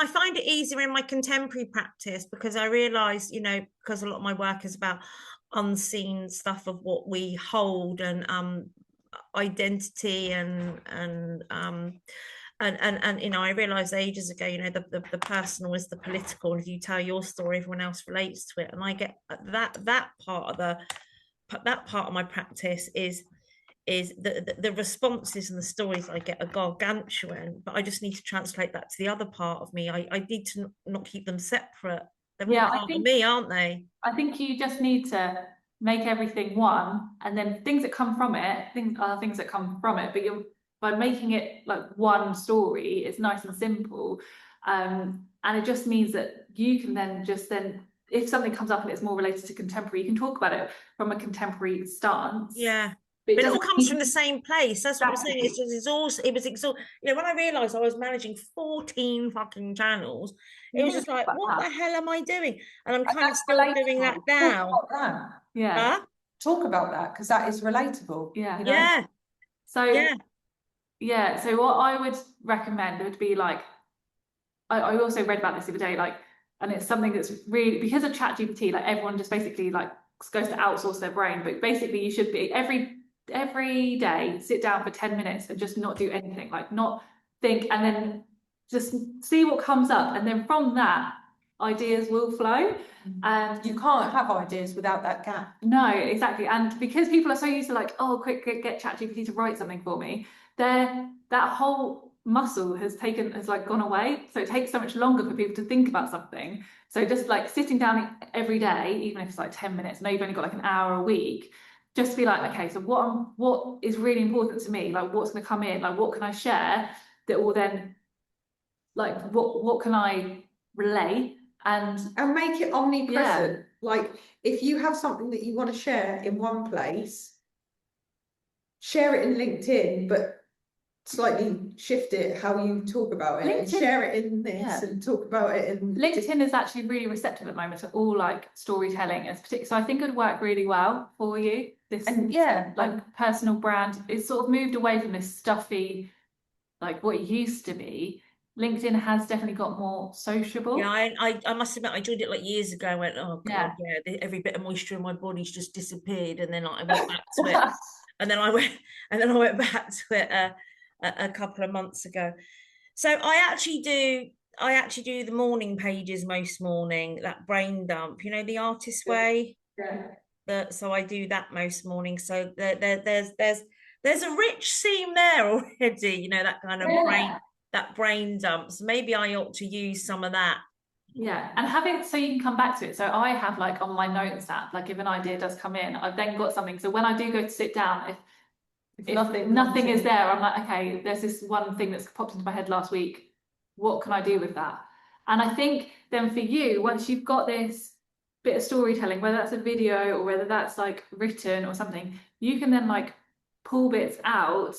I find it easier in my contemporary practice because I realise, you know, because a lot of my work is about unseen stuff of what we hold and identity and you know, I realized ages ago, you know, the personal is the political, and if you tell your story, everyone else relates to it. And I get that part of my practice is the responses and the stories I get are gargantuan, but I just need to translate that to the other part of me. I need to not keep them separate. They're all Yeah, part of me, aren't they? I think you just need to make everything one, and then things that come from it, things are things that come from it, but you're by making it like one story, it's nice and simple. And it just means that you can then if something comes up and it's more related to contemporary, you can talk about it from a contemporary stance. Yeah. But it But it all doesn't comes from the same place. That's what I'm saying. exactly. It's exhausting. It was exhausting. You know, when I realized I was managing 14 fucking channels, it You was gotta just talk like, about what that. the hell am I doing? And I'm And kind of that's still doing that relatable. Talk now. about that. Yeah. Huh? Talk about that, because that is relatable. Yeah. You know? Yeah. So Yeah. yeah, so what I would recommend would be like, I also read about this the other day, like, and it's something that's really, because of ChatGPT, like everyone just basically like goes to outsource their brain, but basically you should be every day sit down for 10 minutes and just not do anything, like not think, and then just see what comes up, and then from that ideas will flow. And You can't have ideas without that gap. no, exactly. And because people are so used to like, oh, quick, get ChatGPT to write something for me, that whole muscle has like gone away. So it takes so much longer for people to think about something. So just like sitting down every day, even if it's like 10 minutes, I know you've only got like an hour a week, just to be like, okay, so what is really important to me? Like what's gonna come in? Like what can I share that will then, like what can I relay? And make it omnipresent. Yeah. Like if you have something that you want to share in one place, share it in LinkedIn, but slightly shift it how you talk about it, and share it in this and talk about it in LinkedIn is actually really receptive at the moment to all like storytelling, as particular. So I think it would work really well for you. This like personal brand. It's sort of moved away from this stuffy, like what it used to be. LinkedIn has definitely got more sociable. Yeah, I must admit I joined it like years ago. I went, oh God, yeah, every bit of moisture in my body's just disappeared, and then I went back to it, and then I went back to it a couple of months ago. So I actually do the morning pages most morning, that brain dump, you know, the artist way. Yeah. So I do that most mornings. So there's a rich seam there already, you know, that kind of brain dump. So maybe I ought to use some of that. Yeah, and having so you can come back to it. So I have like on my notes app, like if an idea does come in, I've then got something. So when I do go to sit down, if nothing is there, I'm like, okay, there's this one thing that's popped into my head last week. What can I do with that? And I think then for you, once you've got this bit of storytelling, whether that's a video or whether that's like written or something, you can then like pull bits out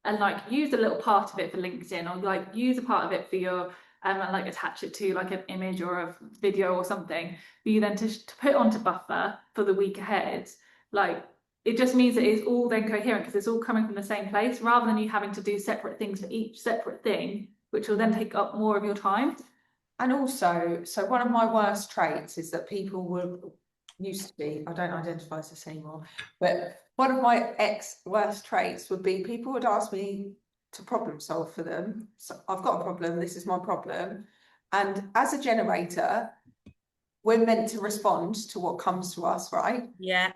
and like use a little part of it for LinkedIn, or like use a part of it for your and like attach it to like an image or a video or something for you then to put onto Buffer for the week ahead. Like it just means that it's all then coherent because it's all coming from the same place, rather than you having to do separate things for each separate thing, which will then take up more of your time. And also, so one of my worst traits is that people will used to be, I don't identify as this anymore, but one of my worst traits would be people would ask me to problem solve for them. So I've got a problem, this is my problem. And as a generator, we're meant to respond to what comes to us, right? Yeah.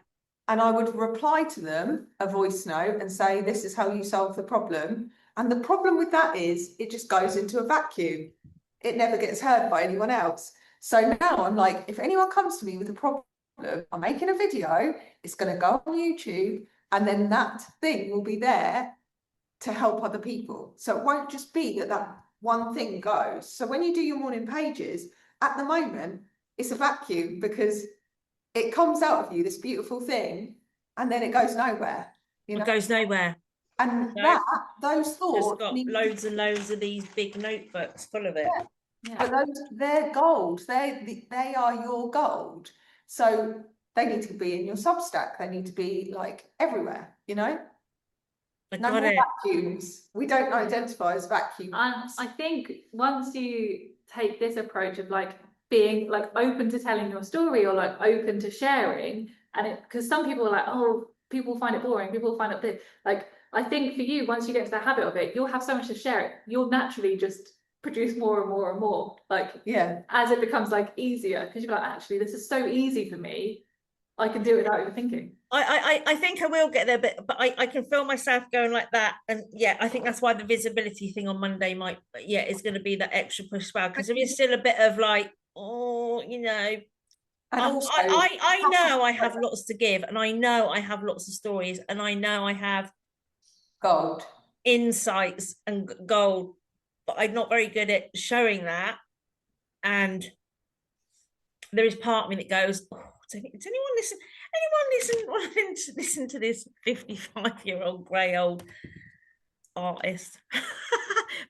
And I would reply to them a voice note and say, this is how you solve the problem. And the problem with that is it just goes into a vacuum. It never gets heard by anyone else. So now I'm like, if anyone comes to me with a problem, I'm making a video, it's going to go on YouTube, and then that thing will be there to help other people. So it won't just be that one thing goes. So when you do your morning pages, at the moment, it's a vacuum because it comes out of you, this beautiful thing, and then it goes nowhere. You know? It goes nowhere. And those thoughts got loads and loads of these big notebooks full of it. Yeah. But they're gold. They are your gold. So they need to be in your Substack. They need to be like everywhere, you know? No more vacuums. We don't identify as vacuums. And I think once you take this approach of like being like open to telling your story, or like open to sharing. And it, because some people are like, oh, people find it boring, people find it like, I think for you, once you get into the habit of it, you'll have so much to share it, you'll naturally just produce more and more and more, like, Yeah. as it becomes like easier, because you're like, actually this is so easy for me, I can do it without even thinking. I think I will get there, but I can feel myself going like that. And yeah, I think that's why the visibility thing on Monday might, yeah, is going to be that extra push as well. Because there is still a bit of like, oh, you know, And also, I know I have lots to give, and I know I have lots of stories, and I know I have gold. insights and gold, but I'm not very good at showing that. And there is part of me that goes, oh, does anyone listen? Anyone listen to this 55-year-old grey old artist?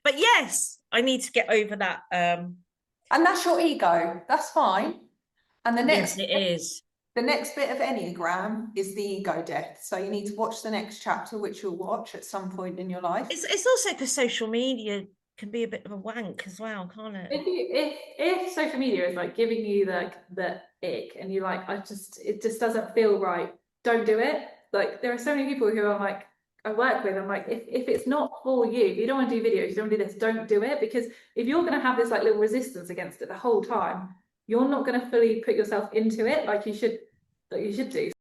But yes, I need to get over that. And that's your ego. That's fine. And the next, yes, it is. The next bit of Enneagram is the ego death. So you need to watch the next chapter, which you'll watch at some point in your life. It's also because social media can be a bit of a wank as well, can't it? If social media is like giving you the ick, and you're like, it just doesn't feel right, don't do it. Like, there are so many people who I'm like, I work with, I'm like, if it's not for you, if you don't want to do videos, you don't want to do this, don't do it. Because if you're going to have this like little resistance against it the whole time, you're not going to fully put yourself into it like you should do.